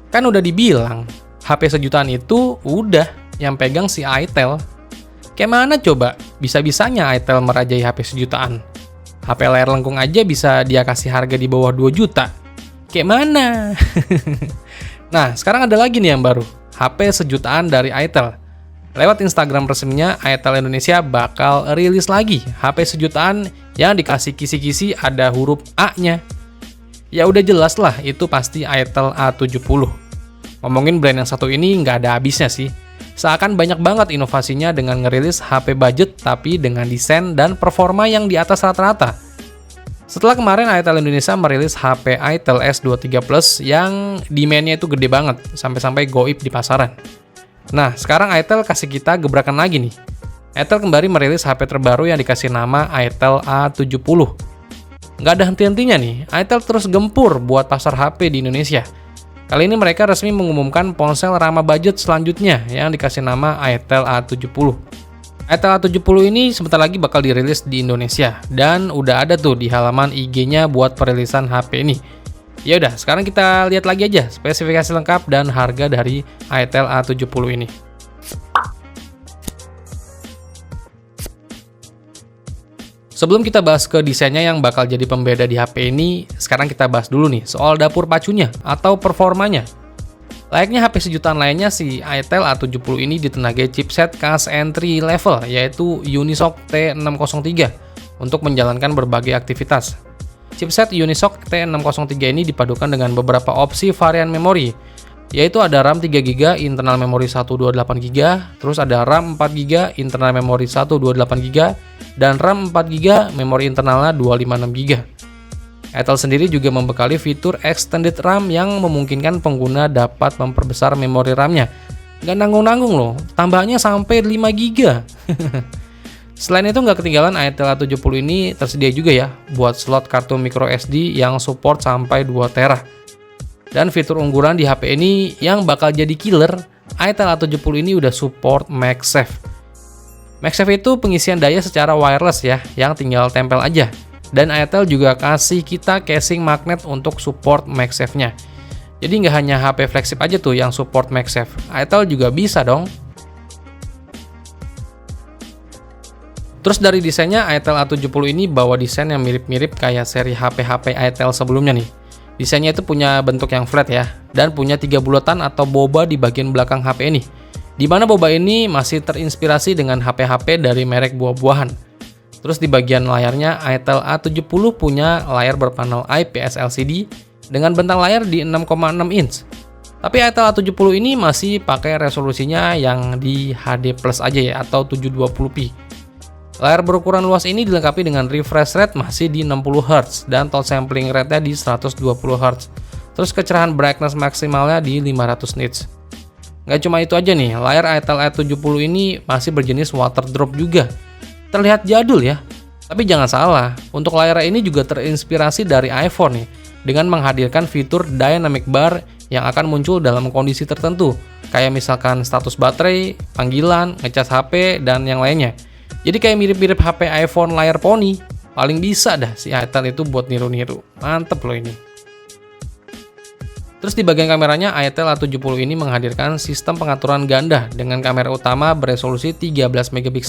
Kan udah dibilang, HP sejutaan itu udah yang pegang si Itel. Kayak mana coba bisa-bisanya Itel merajai HP sejutaan? HP layar lengkung aja bisa dia kasih harga di bawah 2 juta. Kayak mana? Nah, sekarang ada lagi nih yang baru. HP sejutaan dari Itel. Lewat Instagram resminya, Itel Indonesia bakal rilis lagi HP sejutaan yang dikasih kisi-kisi ada huruf A-nya. Ya udah jelas lah, itu pasti Itel A70. Ngomongin brand yang satu ini nggak ada habisnya sih. Seakan banyak banget inovasinya dengan ngerilis HP budget tapi dengan desain dan performa yang di atas rata-rata. Setelah kemarin Itel Indonesia merilis HP Itel S23 Plus yang demand-nya itu gede banget, sampai-sampai goib di pasaran. Nah, sekarang Itel kasih kita gebrakan lagi nih. Itel kembali merilis HP terbaru yang dikasih nama Itel A70. Nggak ada henti-hentinya nih, Itel terus gempur buat pasar HP di Indonesia. Kali ini mereka resmi mengumumkan ponsel ramah budget selanjutnya yang dikasih nama Itel A70. Itel A70 ini sebentar lagi bakal dirilis di Indonesia dan udah ada tuh di halaman IG-nya buat perilisan HP ini. Ya udah, sekarang kita lihat lagi aja spesifikasi lengkap dan harga dari Itel A70 ini. Sebelum kita bahas ke desainnya yang bakal jadi pembeda di HP ini, sekarang kita bahas dulu nih soal dapur pacunya atau performanya. Layaknya HP sejutaan lainnya, si Itel A70 ini ditenagai chipset kelas entry level yaitu Unisoc T603 untuk menjalankan berbagai aktivitas. Chipset Unisoc T603 ini dipadukan dengan beberapa opsi varian memori, yaitu ada RAM 3GB, internal memori 128GB, terus ada RAM 4GB, internal memori 128GB, dan RAM 4GB, memori internalnya 256GB. Itel sendiri juga membekali fitur Extended RAM yang memungkinkan pengguna dapat memperbesar memori RAM-nya. Nggak nanggung-nanggung loh, tambahnya sampai 5GB. Selain itu nggak ketinggalan, Itel A70 ini tersedia juga ya buat slot kartu microSD yang support sampai 2TB. Dan fitur unggulan di HP ini yang bakal jadi killer, Itel A70 ini udah support MagSafe. MagSafe itu pengisian daya secara wireless ya, yang tinggal tempel aja. Dan Itel juga kasih kita casing magnet untuk support MagSafe-nya. Jadi nggak hanya HP flagship aja tuh yang support MagSafe, Itel juga bisa dong. Terus dari desainnya, Itel A70 ini bawa desain yang mirip-mirip kayak seri HP-HP Itel sebelumnya nih. Desainnya itu punya bentuk yang flat ya, dan punya 3 bulatan atau boba di bagian belakang HP ini. Di mana boba ini masih terinspirasi dengan HP-HP dari merek buah-buahan. Terus di bagian layarnya, Itel A70 punya layar berpanel IPS LCD dengan bentang layar di 6,6 inch. Tapi Itel A70 ini masih pakai resolusinya yang di HD Plus aja ya, atau 720p. Layar berukuran luas ini dilengkapi dengan refresh rate masih di 60Hz dan touch sampling rate-nya di 120Hz. Terus kecerahan brightness maksimalnya di 500 nits. Nggak cuma itu aja nih, layar Itel A70 ini masih berjenis water drop juga. Terlihat jadul ya, tapi jangan salah, untuk layar ini juga terinspirasi dari iPhone nih, dengan menghadirkan fitur dynamic bar yang akan muncul dalam kondisi tertentu, kayak misalkan status baterai, panggilan, ngecas HP, dan yang lainnya. Jadi kayak mirip-mirip HP iPhone layar poni. Paling bisa dah si Itel itu buat niru-niru. Mantep loh ini. Terus di bagian kameranya, Itel A70 ini menghadirkan sistem pengaturan ganda dengan kamera utama beresolusi 13MP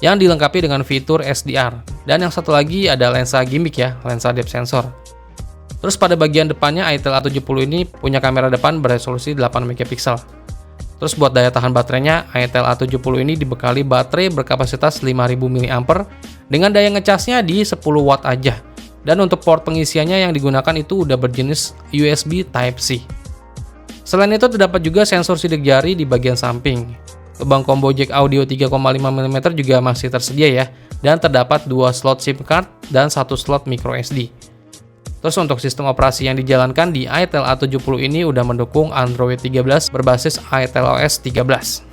yang dilengkapi dengan fitur SDR. Dan yang satu lagi ada lensa gimmick ya, lensa depth sensor. Terus pada bagian depannya, Itel A70 ini punya kamera depan beresolusi 8MP. Terus buat daya tahan baterainya, Itel A70 ini dibekali baterai berkapasitas 5000 mAh dengan daya ngecasnya di 10 watt aja. Dan untuk port pengisiannya yang digunakan itu udah berjenis USB Type-C. Selain itu terdapat juga sensor sidik jari di bagian samping. Lubang combo jack audio 3,5mm juga masih tersedia ya, dan terdapat 2 slot SIM card dan 1 slot microSD. Terus untuk sistem operasi yang dijalankan di Itel A70 ini udah mendukung Android 13 berbasis Itel OS 13.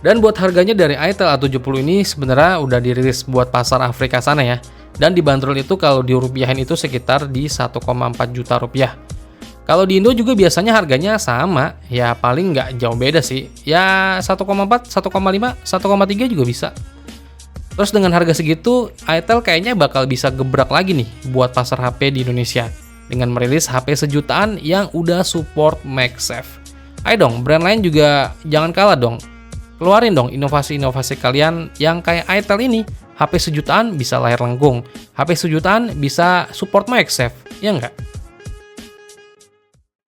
Dan buat harganya dari Itel A70 ini sebenarnya udah dirilis buat pasar Afrika sana ya. Dan dibanderol itu kalau dirupiahin itu sekitar di 1,4 juta rupiah. Kalau di Indo juga biasanya harganya sama, ya paling nggak jauh beda sih. Ya 1,4, 1,5, 1,3 juga bisa. Terus dengan harga segitu, Itel kayaknya bakal bisa gebrak lagi nih buat pasar HP di Indonesia. dengan merilis HP sejutaan yang udah support MagSafe. Ayo dong, brand lain juga jangan kalah dong. Keluarin dong inovasi-inovasi kalian yang kayak itel ini. HP sejutaan bisa layar lengkung, HP sejutaan bisa support MagSafe, ya nggak?